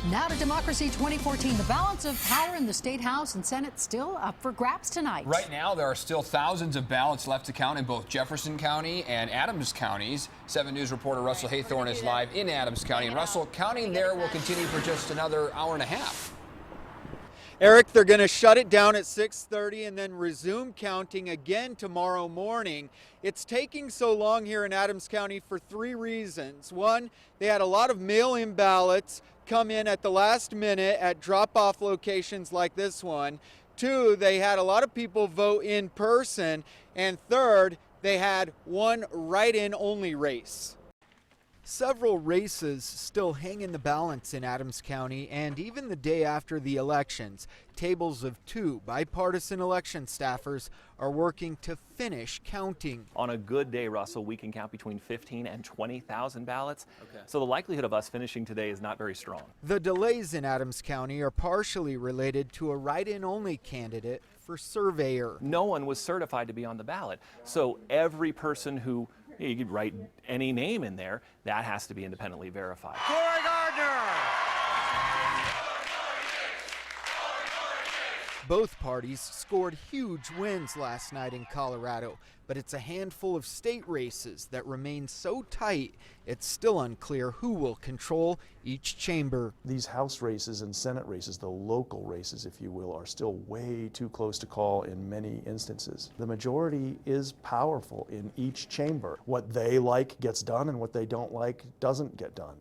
Now to Democracy 2014. The balance of power in the State House and Senate still up for grabs tonight. Right now, there are still thousands of ballots left to count in both Jefferson County and Adams counties. 7 News reporter Russell Haythorne is live in Adams County. And Russell, counting there will continue for just another hour and a half. Eric, they're going to shut it down at 6:30 and then resume counting again tomorrow morning. It's taking so long here in Adams County for 3 reasons. One, they had a lot of mail-in ballots come in at the last minute at drop-off locations like this one. 2, they had a lot of people vote in person. And 3rd, they had one write-in only race. Several races still hang in the balance in Adams County, and even the day after the elections, tables of 2 bipartisan election staffers are working to finish counting. On a good day, Russell, we can count between 15 and 20,000 ballots. So the likelihood of us finishing today is not very strong. The delays in Adams County are partially related to a write-in only candidate for surveyor. No one was certified to be on the ballot. So every person who you could write any name in there, that has to be independently verified. Corey Gardner! Both parties scored huge wins last night in Colorado, but it's a handful of state races that remain so tight, it's still unclear who will control each chamber. These House races and Senate races, the local races, if you will, are still way too close to call in many instances. The majority is powerful in each chamber. What they like gets done, and what they don't like doesn't get done.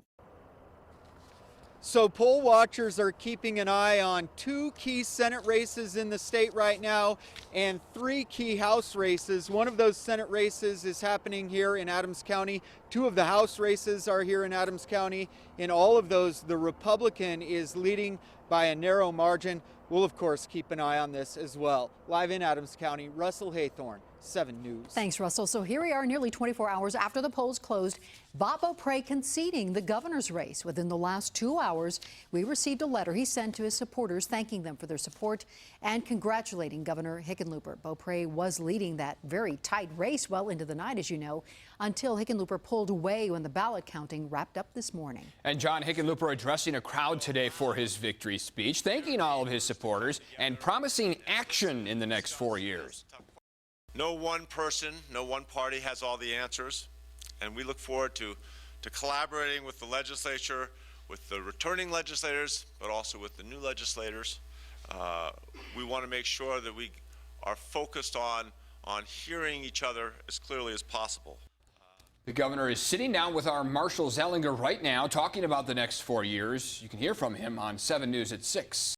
So poll watchers are keeping an eye on 2 key Senate races in the state right now and 3 key House races. One of those Senate races is happening here in Adams County. 2 of the House races are here in Adams County. In all of those, the Republican is leading by a narrow margin. We'll, of course, keep an eye on this as well. Live in Adams County, Russell Haythorne, 7 News. Thanks, Russell. So here we are nearly 24 hours after the polls closed. Bob Beauprez conceding the governor's race. Within the last 2 hours, we received a letter he sent to his supporters thanking them for their support and congratulating Governor Hickenlooper. Beauprez was leading that very tight race well into the night, as you know, until Hickenlooper pulled away when the ballot counting wrapped up this morning. And John Hickenlooper addressing a crowd today for his victory speech, thanking all of his supporters and promising action in the next 4 years. No one person, no one party has all the answers, and we look forward to collaborating with the legislature, with the returning legislators, but also with the new legislators. We want to make sure that we are focused on hearing each other as clearly as possible. The governor is sitting down with our Marshall Zellinger right now, talking about the next 4 years. You can hear from him on 7 News at 6.